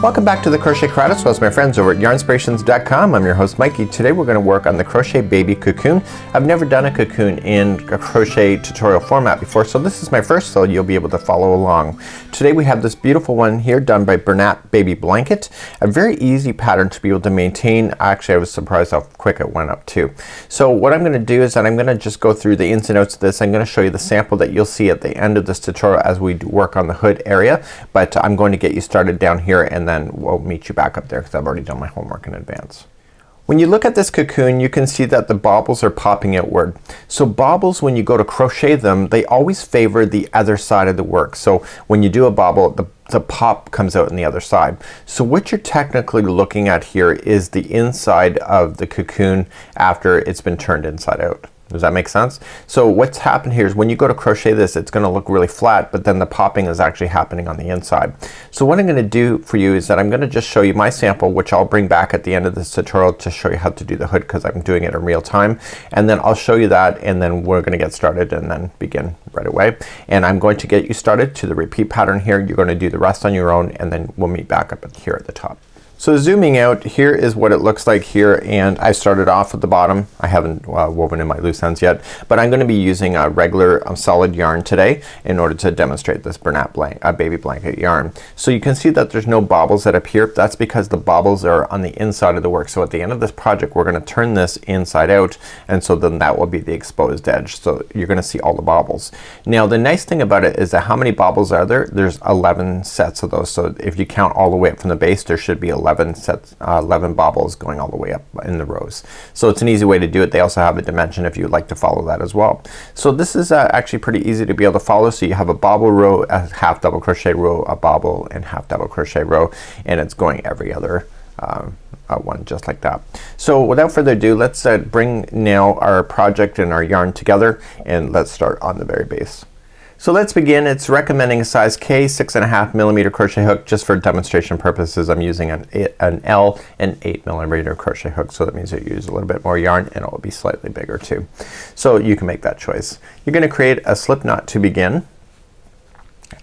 Welcome back to the Crochet Karate Squad, my friends over at yarnspirations.com. I'm your host Mikey. Today we're going to work on the Crochet Baby Cocoon. I've never done a cocoon in a crochet tutorial format before, so this is my first, so you'll be able to follow along. Today we have this beautiful one here done by Bernat Baby Blanket. A very easy pattern to be able to maintain. Actually, I was surprised how quick it went up too. So what I'm going to do is that I'm going to just go through the ins and outs of this. I'm going to show you the sample that you'll see at the end of this tutorial as we work on the hood area, but I'm going to get you started down here and then we'll meet you back up there because I've already done my homework in advance. When you look at this cocoon, you can see that the baubles are popping outward. So baubles, when you go to crochet them, they always favor the other side of the work. So when you do a bauble, the pop comes out on the other side. So what you're technically looking at here is the inside of the cocoon after it's been turned inside out. Does that make sense? So what's happened here is when you go to crochet this, it's gonna look really flat, but then the popping is actually happening on the inside. So what I'm gonna do for you is that I'm gonna just show you my sample, which I'll bring back at the end of this tutorial to show you how to do the hood because I'm doing it in real time. And then I'll show you that and then we're gonna get started and then begin right away. And I'm going to get you started to the repeat pattern here. You're gonna do the rest on your own and then we'll meet back up here at the top. So zooming out, here is what it looks like here, and I started off at the bottom. I haven't woven in my loose ends yet, but I'm gonna be using a regular solid yarn today in order to demonstrate this Bernat Baby Blanket Yarn. So you can see that there's no baubles that appear. That's because the baubles are on the inside of the work. So at the end of this project we're gonna turn this inside out, and so then that will be the exposed edge. So you're gonna see all the baubles. Now the nice thing about it is that how many baubles are there? There's 11 sets of those. So if you count all the way up from the base, there should be 11 sets, 11 baubles going all the way up in the rows. So it's an easy way to do it. They also have a dimension if you'd like to follow that as well. So this is actually pretty easy to be able to follow. So you have a bauble row, a half double crochet row, a bauble, and half double crochet row, and it's going every other one just like that. So without further ado, let's bring now our project and our yarn together and let's start on the very base. So let's begin. It's recommending a size K 6.5 millimeter crochet hook. Just for demonstration purposes I'm using an L and 8 millimeter crochet hook, so that means that you use a little bit more yarn and it will be slightly bigger too. So you can make that choice. You're gonna create a slip knot to begin,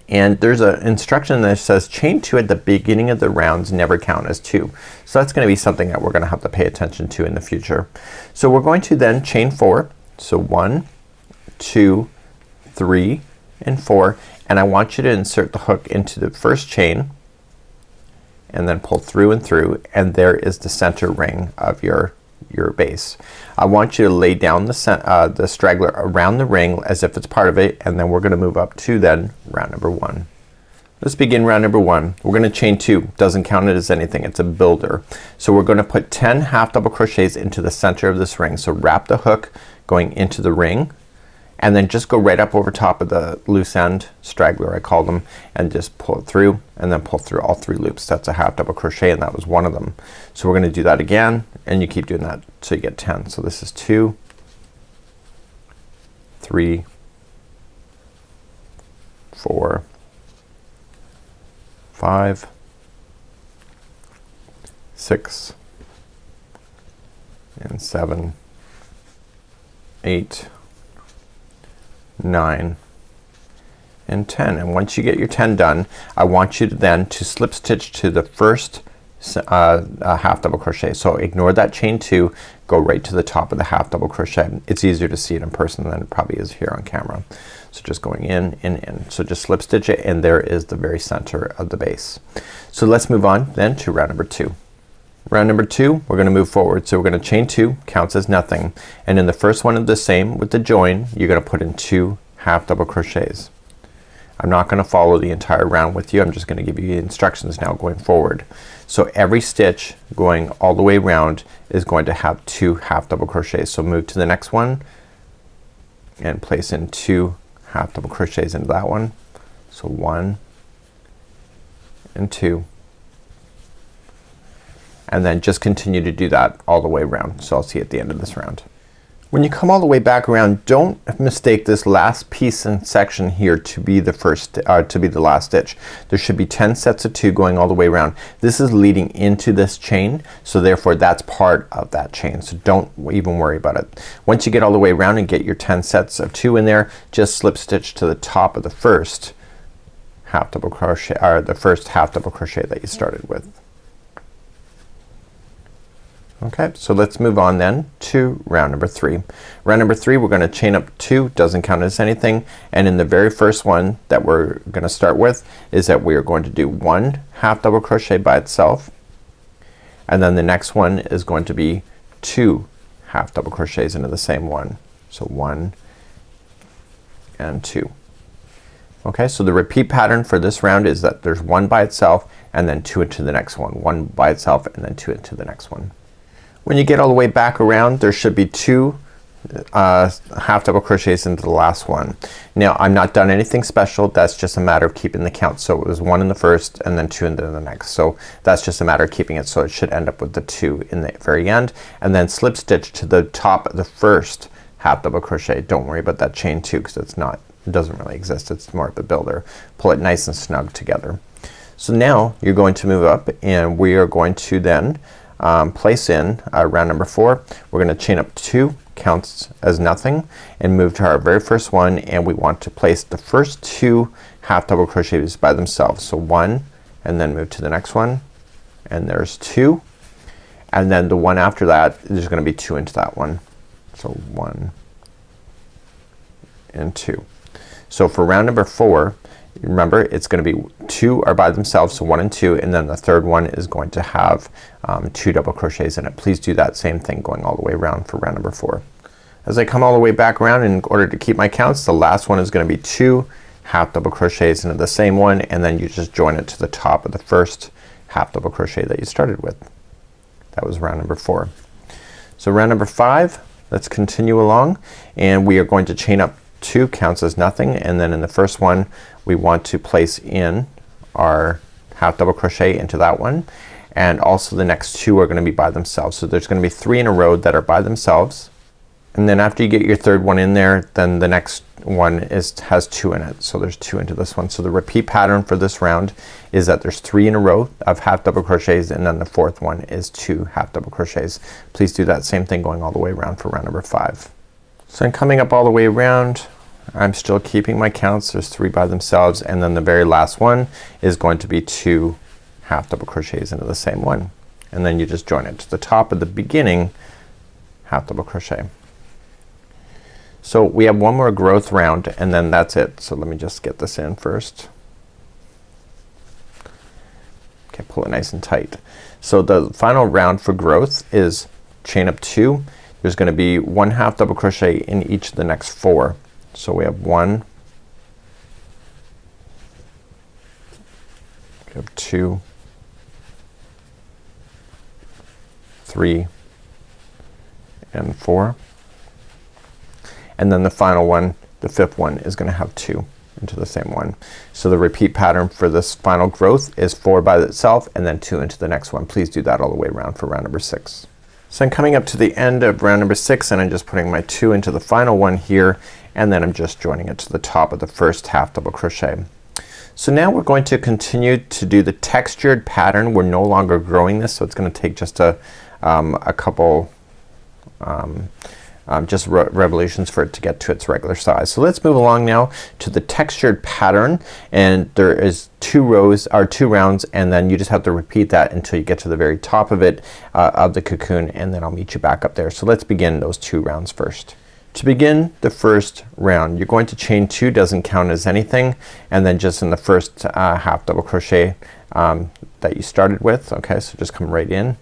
and there's an instruction that says chain 2 at the beginning of the rounds never count as 2. So that's gonna be something that we're gonna have to pay attention to in the future. So we're going to then chain 4. So 1, 2, 3 and 4, and I want you to insert the hook into the first chain and then pull through and through, and there is the center ring of your base. I want you to lay down the straggler around the ring as if it's part of it, and then we're gonna move up to then round number 1. Let's begin round number 1. We're gonna chain 2. Doesn't count it as anything. It's a builder. So we're gonna put 10 half double crochets into the center of this ring. So wrap the hook going into the ring, and then just go right up over top of the loose end straggler I call them, and just pull it through and then pull through all 3 loops. That's a half double crochet and that was one of them. So we're gonna do that again, and you keep doing that so you get 10. So this is 2, 3, 4, 5, 6 and 7, 8, 9 and 10. And once you get your 10 done, I want you to then to slip stitch to the first half double crochet. So ignore that chain 2, go right to the top of the half double crochet. It's easier to see it in person than it probably is here on camera. So just going in and in. So just slip stitch it, and there is the very center of the base. So let's move on then to round number 2. Round number 2, we're gonna move forward. So we're gonna chain 2, counts as nothing, and in the first one of the same with the join, you're gonna put in 2 half double crochets. I'm not gonna follow the entire round with you. I'm just gonna give you instructions now going forward. So every stitch going all the way around is going to have 2 half double crochets. So move to the next one and place in 2 half double crochets into that one. So 1 and 2. And then just continue to do that all the way around. So I'll see you at the end of this round. When you come all the way back around, don't mistake this last piece and section here to be the last stitch. There should be 10 sets of 2 going all the way around. This is leading into this chain, so therefore that's part of that chain. So don't even worry about it. Once you get all the way around and get your 10 sets of 2 in there, just slip stitch to the top of the first half double crochet, or the first half double crochet that you started with. Okay, so let's move on then to round number 3. Round number 3, we're gonna chain up 2, doesn't count as anything, and in the very first one that we're gonna start with is that we are going to do 1 half double crochet by itself, and then the next one is going to be 2 half double crochets into the same one. So 1 and 2. Okay, so the repeat pattern for this round is that there's 1 by itself and then 2 into the next one, 1 by itself and then 2 into the next one. When you get all the way back around, there should be 2 half double crochets into the last one. Now I'm not done anything special, that's just a matter of keeping the count. So it was 1 in the first and then 2 into the next. So that's just a matter of keeping it, so it should end up with the 2 in the very end, and then slip stitch to the top of the first half double crochet. Don't worry about that chain 2 because it doesn't really exist, it's more of a builder. Pull it nice and snug together. So now you're going to move up and we are going to then place in round number 4. We're gonna chain up 2, counts as nothing, and move to our very first one, and we want to place the first 2 half double crochets by themselves. So 1 and then move to the next one, and there's 2, and then the one after that there's gonna be 2 into that one. So 1 and 2. So for round number 4, remember it's gonna be 2 are by themselves, so 1 and 2, and then the third one is going to have 2 double crochets in it. Please do that same thing going all the way around for round number 4. As I come all the way back around, in order to keep my counts, the last one is gonna be 2 half double crochets into the same one, and then you just join it to the top of the first half double crochet that you started with. That was round number 4. So round number 5, let's continue along, and we are going to chain up 2, counts as nothing, and then in the first one we want to place in our half double crochet into that one, and also the next 2 are gonna be by themselves. So there's gonna be 3 in a row that are by themselves, and then after you get your third one in there, then the next one has 2 in it. So there's 2 into this one. So the repeat pattern for this round is that there's 3 in a row of half double crochets, and then the fourth one is 2 half double crochets. Please do that same thing going all the way around for round number 5. So I'm coming up all the way around. I'm still keeping my counts. There's 3 by themselves, and then the very last one is going to be 2 half double crochets into the same one, and then you just join it to the top of the beginning half double crochet. So we have one more growth round and then that's it. So let me just get this in first. Okay, pull it nice and tight. So the final round for growth is chain up 2. There's gonna be 1 half double crochet in each of the next 4. So we have 1, we have 2, 3, and 4, and then the final one, the 5th one, is gonna have 2 into the same one. So the repeat pattern for this final growth is 4 by itself and then 2 into the next one. Please do that all the way around for round number 6. So I'm coming up to the end of round number 6 and I'm just putting my 2 into the final one here, and then I'm just joining it to the top of the first half double crochet. So now we're going to continue to do the textured pattern. We're no longer growing this, so it's gonna take just a couple revolutions for it to get to its regular size. So let's move along now to the textured pattern, and there is 2 rows or 2 rounds, and then you just have to repeat that until you get to the very top of it of the cocoon, and then I'll meet you back up there. So let's begin those 2 rounds first. To begin the first round, you're going to chain 2, doesn't count as anything, and then just in the first half double crochet that you started with. Okay, so just come right in,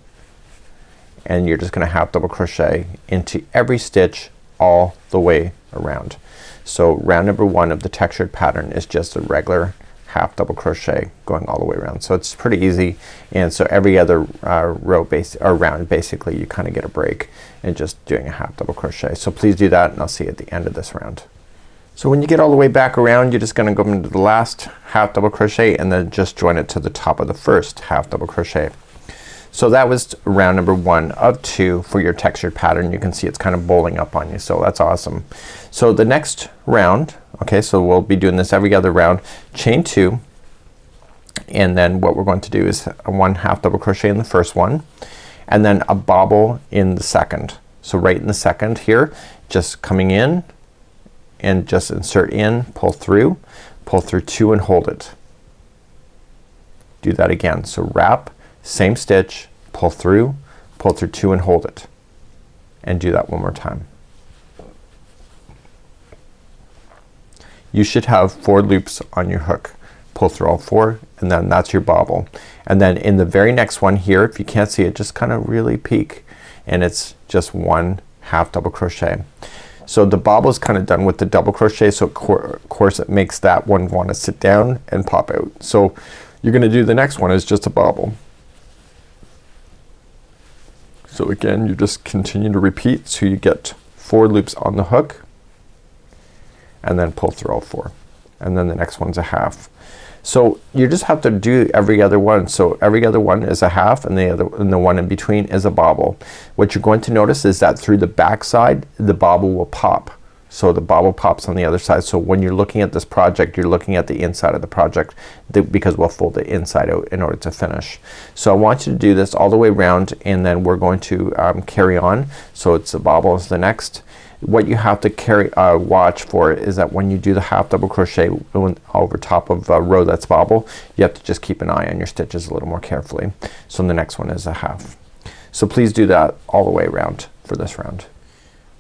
and you're just gonna half double crochet into every stitch all the way around. So round number 1 of the textured pattern is just a regular half double crochet going all the way around. So it's pretty easy, and so every other row or round basically you kinda get a break and just doing a half double crochet. So please do that, and I'll see you at the end of this round. So when you get all the way back around, you're just gonna go into the last half double crochet and then just join it to the top of the first half double crochet. So that was round number 1 of 2 for your textured pattern. You can see it's kind of bowling up on you, so that's awesome. So the next round, okay, so we'll be doing this every other round. Chain 2, and then what we're going to do is 1 half double crochet in the first one, and then a bobble in the second. So right in the second here, just coming in and just insert in, pull through 2 and hold it. do that again. So wrap, same stitch, pull through 2 and hold it, and do that one more time. You should have 4 loops on your hook. Pull through all 4, and then that's your bobble. And then in the very next one here, if you can't see it, just kind of really peek, and it's just 1 half double crochet. So the bobble is kind of done with the double crochet, so of course it makes that one want to sit down and pop out. So you're gonna do the next one is just a bobble. So again, you just continue to repeat so you get 4 loops on the hook, and then pull through all 4, and then the next one's a half. So you just have to do every other one. So every other one is a half, and the one in between is a bobble. What you're going to notice is that through the back side the bobble will pop. So the bobble pops on the other side. So when you're looking at this project, you're looking at the inside of the project because we'll fold the inside out in order to finish. So I want you to do this all the way around, and then we're going to carry on. So it's the bobble is the next. What you have to watch for is that when you do the half double crochet over top of a row that's bobble, you have to just keep an eye on your stitches a little more carefully. So the next one is a half. So please do that all the way around for this round.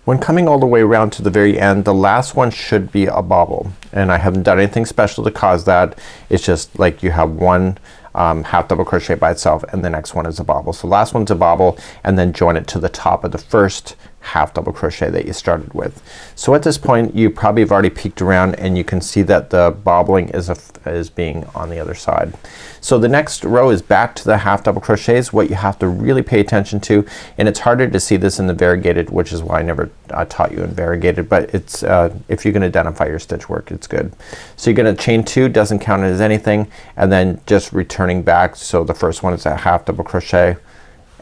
When coming all the way around to the very end, the last one should be a bobble, and I haven't done anything special to cause that. It's just like you have one half double crochet by itself, and the next one is a bobble. So last one's a bobble, and then join it to the top of the first half double crochet that you started with. So at this point you probably have already peeked around, and you can see that the bobbling is being on the other side. So the next row is back to the half double crochets. What you have to really pay attention to, and it's harder to see this in the variegated, which is why I never taught you in variegated, but it's if you can identify your stitch work, it's good. So you're gonna chain 2, doesn't count as anything, and then just returning back. So the first one is a half double crochet,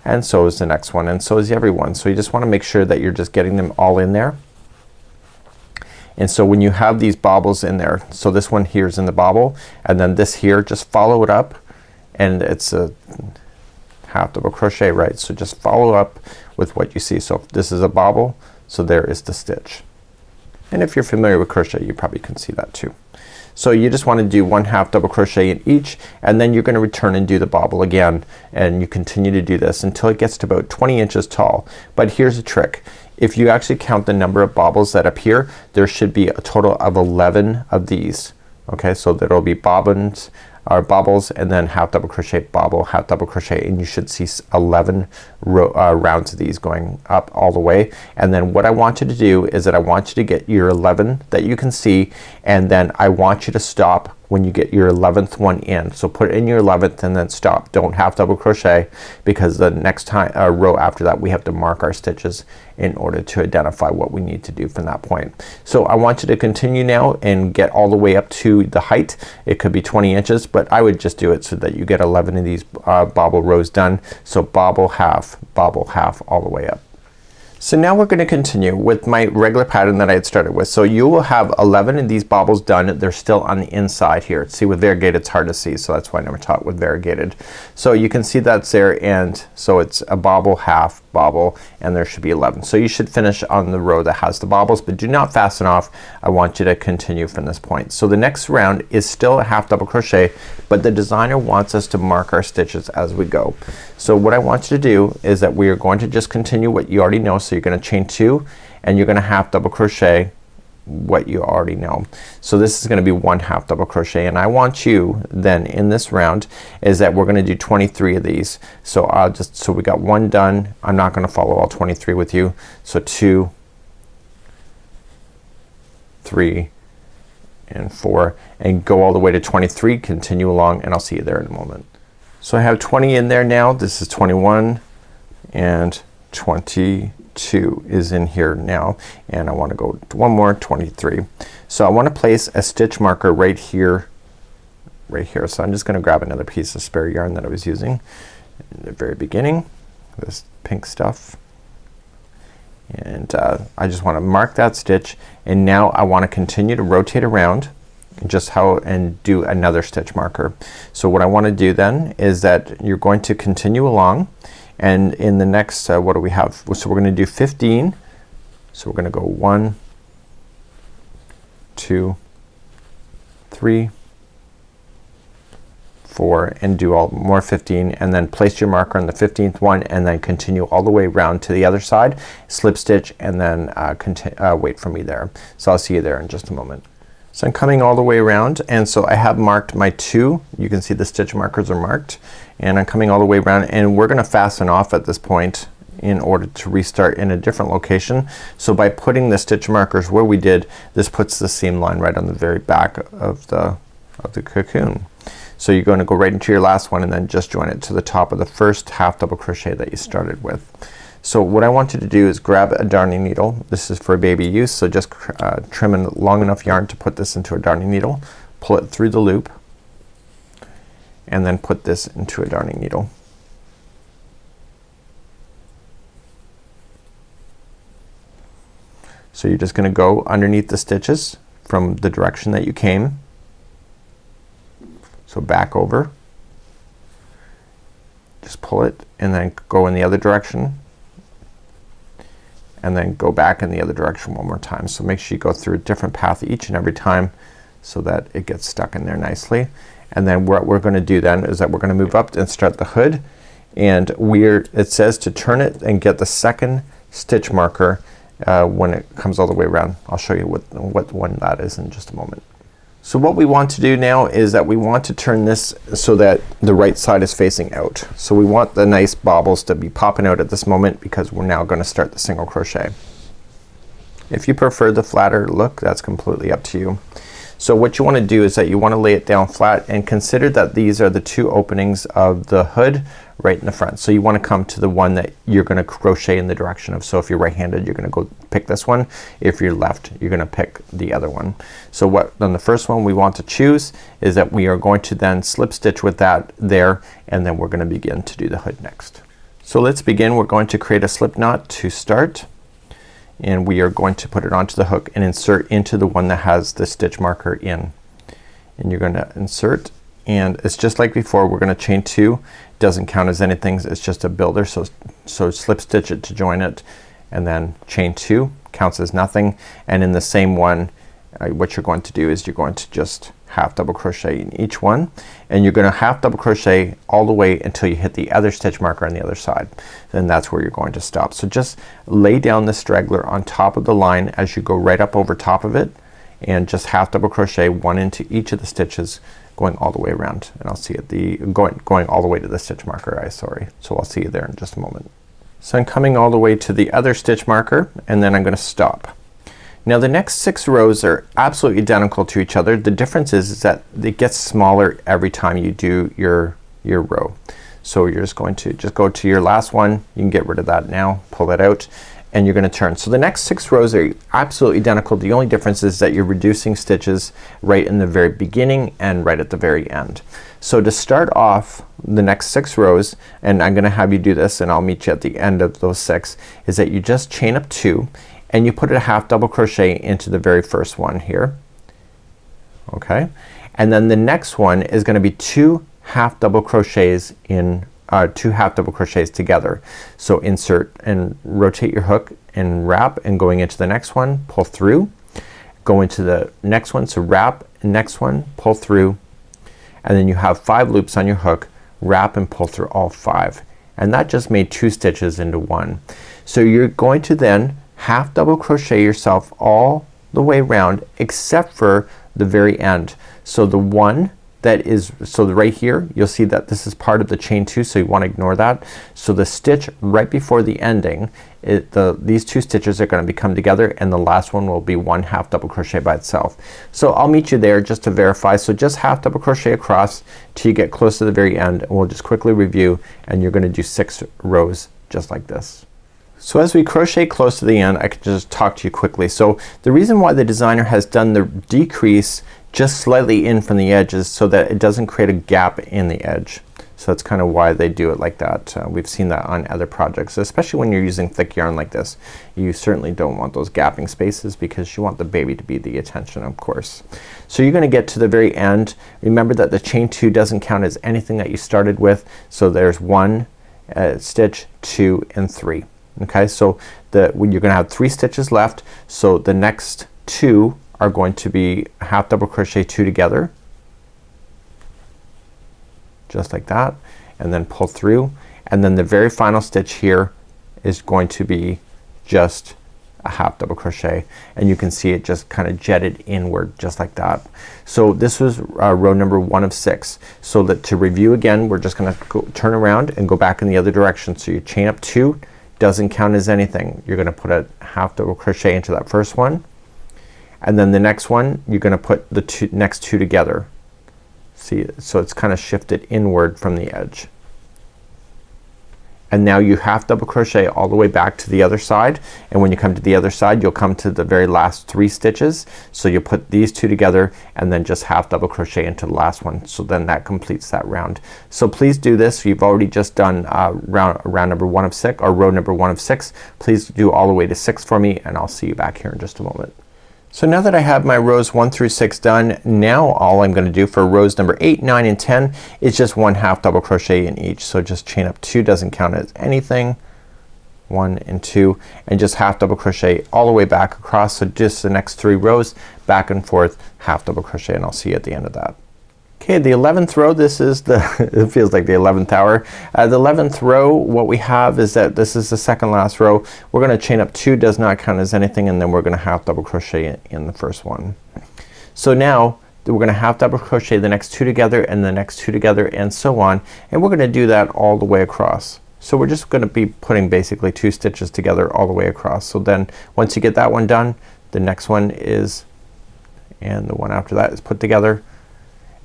and so is the next one, and so is every one. So you just want to make sure that you're just getting them all in there. And so when you have these bobbles in there, so this one here is in the bobble, and then this here, just follow it up, and it's a half double crochet, right? So just follow up with what you see. So if this is a bobble, so there is the stitch. And if you're familiar with crochet, you probably can see that too. So you just want to do 1 half double crochet in each, and then you're gonna return and do the bobble again, and you continue to do this until it gets to about 20 inches tall. But here's a trick. If you actually count the number of bobbles that appear, there should be a total of 11 of these. Okay, so there'll be bobbins or bobbles, and then half double crochet, bobble, half double crochet, and you should see 11 rounds of these going up all the way. And then what I want you to do is that I want you to get your 11 that you can see, and then I want you to stop when you get your 11th one in. So put in your 11th and then stop. Don't half double crochet, because the next time row after that we have to mark our stitches in order to identify what we need to do from that point. So I want you to continue now and get all the way up to the height. It could be 20 inches, but I would just do it so that you get 11 of these bobble rows done. So bobble half all the way up. So now we're gonna continue with my regular pattern that I had started with. So you will have 11 of these bobbles done. They're still on the inside here. See, with variegated it's hard to see, so that's why I never taught with variegated. So you can see that's there, and so it's a bobble, half, bobble, and there should be 11. So you should finish on the row that has the bobbles, but do not fasten off. I want you to continue from this point. So the next round is still a half double crochet, but the designer wants us to mark our stitches as we go. So what I want you to do is that we are going to just continue what you already know. So you're gonna chain 2, and you're gonna half double crochet what you already know. So this is gonna be 1 half double crochet, and I want you then in this round is that we're gonna do 23 of these. So I'll just, so we got 1 done. I'm not gonna follow all 23 with you. So 2, 3, and 4, and go all the way to 23. Continue along, and I'll see you there in a moment. So I have 20 in there now. This is 21, and 22 is in here now, and I want to go to one more, 23. So I want to place a stitch marker right here. So I'm just gonna grab another piece of spare yarn that I was using in the very beginning, this pink stuff, and I just want to mark that stitch, and now I want to continue to rotate around just and do another stitch marker. So what I want to do then is that you're going to continue along, and in the next what do we have? So we're gonna do 15. So we're gonna go 1, 2, 3, 4 and do all more 15, and then place your marker on the 15th one and then continue all the way around to the other side, slip stitch, and then wait for me there. So I'll see you there in just a moment. So I'm coming all the way around, and so I have marked my 2. You can see the stitch markers are marked, and I'm coming all the way around, and we're gonna fasten off at this point in order to restart in a different location. So by putting the stitch markers where we did, this puts the seam line right on the very back of the cocoon. So you're going to go right into your last one and then just join it to the top of the first half double crochet that you started with. So what I want you to do is grab a darning needle. This is for baby use, so just trim in long enough yarn to put this into a darning needle, pull it through the loop, and then put this into a darning needle. So you're just gonna go underneath the stitches from the direction that you came. So back over, just pull it and then go in the other direction, and then go back in the other direction one more time. So make sure you go through a different path each and every time so that it gets stuck in there nicely. And then what we're gonna do then is that we're gonna move up and start the hood, and it says to turn it and get the second stitch marker when it comes all the way around. I'll show you what one that is in just a moment. So what we want to do now is that we want to turn this so that the right side is facing out. So we want the nice bobbles to be popping out at this moment because we're now gonna start the single crochet. If you prefer the flatter look, that's completely up to you. So what you wanna do is that you wanna lay it down flat and consider that these are the 2 openings of the hood right in the front. So you wanna come to the one that you're gonna crochet in the direction of. So if you're right-handed, you're gonna go pick this one. If you're left, you're gonna pick the other one. So what on the first one we want to choose is that we are going to then slip stitch with that there, and then we're gonna begin to do the hood next. So let's begin. We're going to create a slip knot to start, and we are going to put it onto the hook and insert into the one that has the stitch marker in. And you're gonna insert, and it's just like before. We're gonna chain 2. Doesn't count as anything, it's just a builder. So slip stitch it to join it, and then chain 2 counts as nothing. And in the same one, what you're going to do is you're going to just half double crochet in each one, and you're gonna half double crochet all the way until you hit the other stitch marker on the other side. Then that's where you're going to stop. So just lay down the straggler on top of the line as you go right up over top of it, and just half double crochet 1 into each of the stitches going all the way around, and I'll see it going all the way to the stitch marker. So I'll see you there in just a moment. So I'm coming all the way to the other stitch marker, and then I'm gonna stop. Now the next 6 rows are absolutely identical to each other. The difference is that it gets smaller every time you do your row. So you're just going to go to your last one. You can get rid of that now, pull that out, and you're gonna turn. So the next 6 rows are absolutely identical. The only difference is that you're reducing stitches right in the very beginning and right at the very end. So to start off the next 6 rows, and I'm gonna have you do this and I'll meet you at the end of those 6, is that you just chain up 2 and you put a half double crochet into the very first one here. Okay, and then the next one is gonna be 2 half double crochets in 2 half double crochets together. So insert and rotate your hook and wrap, and going into the next one, pull through, go into the next one, so wrap, next one, pull through, and then you have 5 loops on your hook, wrap and pull through all 5, and that just made 2 stitches into 1. So you're going to then half double crochet yourself all the way around except for the very end. So the one that is, so right here you'll see that this is part of the chain 2, so you want to ignore that. So the stitch right before the ending, these 2 stitches are going to come together, and the last one will be 1 half double crochet by itself. So I'll meet you there just to verify. So just half double crochet across till you get close to the very end, and we'll just quickly review, and you're gonna do 6 rows just like this. So as we crochet close to the end, I can just talk to you quickly. So the reason why the designer has done the decrease just slightly in from the edges so that it doesn't create a gap in the edge. So that's kind of why they do it like that. We've seen that on other projects, especially when you're using thick yarn like this. You certainly don't want those gapping spaces because you want the baby to be the attention, of course. So you're gonna get to the very end. Remember that the chain 2 doesn't count as anything that you started with. So there's 1 stitch, 2 and 3. Okay, so you're gonna have 3 stitches left. So the next 2 are going to be half double crochet 2 together, just like that, and then pull through, and then the very final stitch here is going to be just a half double crochet, and you can see it just kind of jetted inward just like that. So this was row number 1 of 6. So that to review again, we're just gonna turn around and go back in the other direction. So you chain up 2, doesn't count as anything. You're gonna put a half double crochet into that first one, and then the next one you're gonna put the next 2 together. See, so it's kind of shifted inward from the edge. And now you half double crochet all the way back to the other side, and when you come to the other side you'll come to the very last 3 stitches. So you put these 2 together and then just half double crochet into the last one. So then that completes that round. So please do this. You've already just done round number 1 of 6, or row number 1 of 6. Please do all the way to 6 for me, and I'll see you back here in just a moment. So now that I have my rows 1 through 6 done, now all I'm gonna do for rows number 8, 9 and 10 is just 1 half double crochet in each. So just chain up 2, doesn't count as anything. 1 and 2, and just half double crochet all the way back across. So just the next 3 rows back and forth, half double crochet, and I'll see you at the end of that. Okay, the 11th row, this is the it feels like the 11th hour. The 11th row, what we have is that this is the second last row. We're gonna chain up 2, does not count as anything, and then we're gonna half double crochet in the first one. So now we're gonna half double crochet the next 2 together and the next 2 together and so on, and we're gonna do that all the way across. So we're just gonna be putting basically 2 stitches together all the way across. So then once you get that one done, the next one is, and the one after that is put together.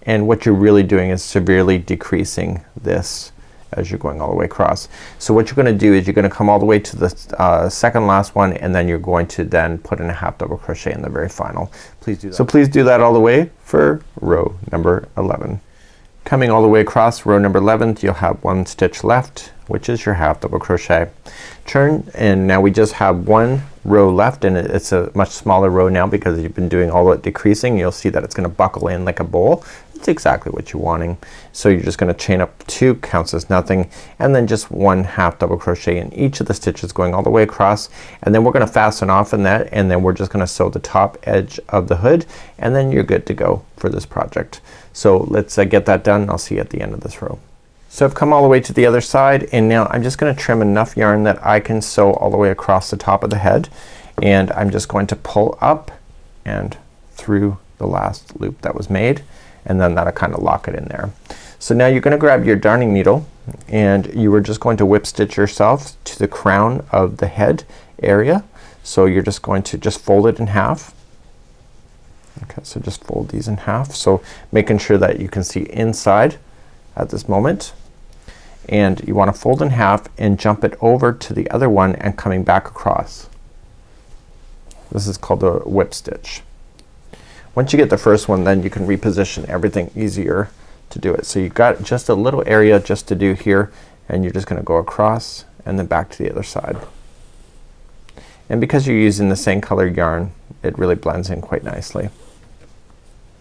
And what you're really doing is severely decreasing this as you're going all the way across. So what you're gonna do is you're gonna come all the way to the second last one, and then you're going to then put in a half double crochet in the very final. Please do that. So please do that all the way for row number 11. Coming all the way across row number 11, you'll have 1 stitch left, which is your half double crochet. Turn, and now we just have 1 row left, and it's a much smaller row now because you've been doing all that decreasing. You'll see that it's gonna buckle in like a bowl. It's exactly what you're wanting. So you're just gonna chain up 2, counts as nothing, and then just 1 half double crochet in each of the stitches going all the way across, and then we're gonna fasten off in that, and then we're just gonna sew the top edge of the hood, and then you're good to go for this project. So let's get that done. I'll see you at the end of this row. So I've come all the way to the other side, and now I'm just gonna trim enough yarn that I can sew all the way across the top of the head, and I'm just going to pull up and through the last loop that was made, and then that'll kind of lock it in there. So now you're gonna grab your darning needle, and you are just going to whip stitch yourself to the crown of the head area. So you're just going to just fold it in half. Okay, so just fold these in half, so making sure that you can see inside at this moment. And you want to fold in half and jump it over to the other one and coming back across. This is called a whip stitch. Once you get the first one, then you can reposition everything easier to do it. So you've got just a little area just to do here, and you're just gonna go across and then back to the other side. And because you're using the same color yarn, it really blends in quite nicely.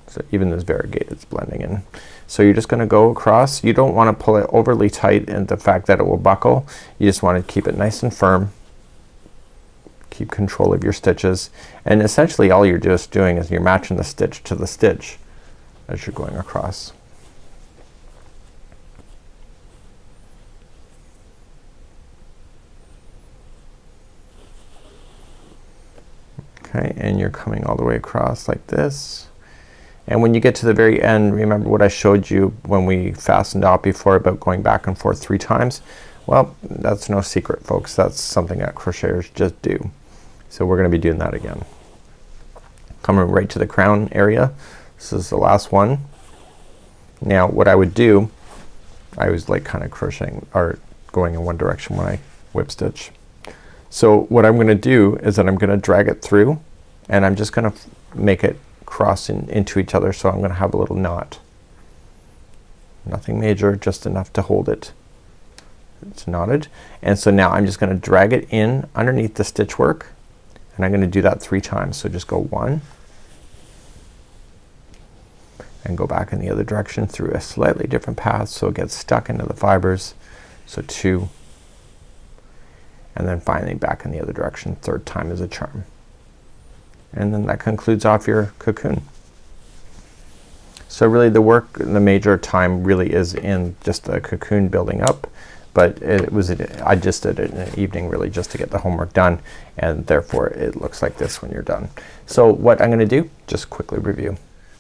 So even this variegated is blending in. So you're just gonna go across. You don't want to pull it overly tight and the fact that it will buckle. You just want to keep it nice and firm. Keep control of your stitches, and essentially all you're just doing is you're matching the stitch to the stitch as you're going across. Okay, and you're coming all the way across like this. And when you get to the very end, remember what I showed you when we fastened out before about going back and forth 3 times? Well, that's no secret, folks. That's something that crocheters just do. So we're gonna be doing that again. Coming right to the crown area. This is the last one. Now what I would do, I was like kind of crocheting or going in one direction when I whip stitch. So what I'm gonna do is that I'm gonna drag it through, and I'm just gonna make it cross into each other. So I'm gonna have a little knot. Nothing major, just enough to hold it. It's knotted, and so now I'm just gonna drag it in underneath the stitch work, and I'm gonna do that 3 times. So just go 1 and go back in the other direction through a slightly different path so it gets stuck into the fibers. So 2, and then finally back in the other direction. 3rd time is a charm. And then that concludes off your cocoon. So really the work, the major time really is in just the cocoon building up, but I just did it in the evening really just to get the homework done, and therefore it looks like this when you're done. So what I'm gonna do, just quickly review.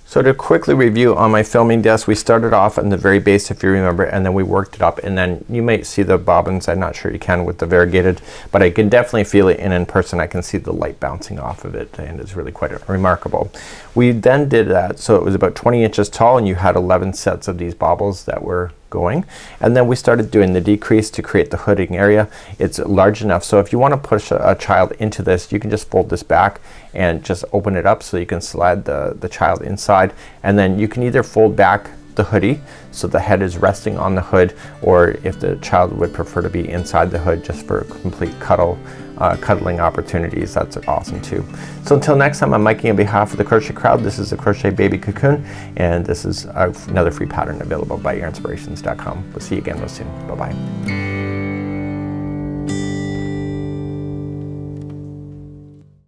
So to quickly review, on my filming desk we started off on the very base if you remember, and then we worked it up, and then you might see the bobbins. I'm not sure you can with the variegated, but I can definitely feel it in person. I can see the light bouncing off of it, and it's really quite remarkable. We then did that so it was about 20 inches tall, and you had 11 sets of these baubles that were going, and then we started doing the decrease to create the hooding area. It's large enough so if you want to push a child into this, you can just fold this back and just open it up so you can slide the child inside, and then you can either fold back the hoodie so the head is resting on the hood, or if the child would prefer to be inside the hood just for complete cuddling opportunities, that's awesome too. So until next time, I'm Mikey on behalf of the Crochet Crowd. This is the Crochet Baby Cocoon, and this is another free pattern available by yarnspirations.com. We'll see you again real soon. Bye bye.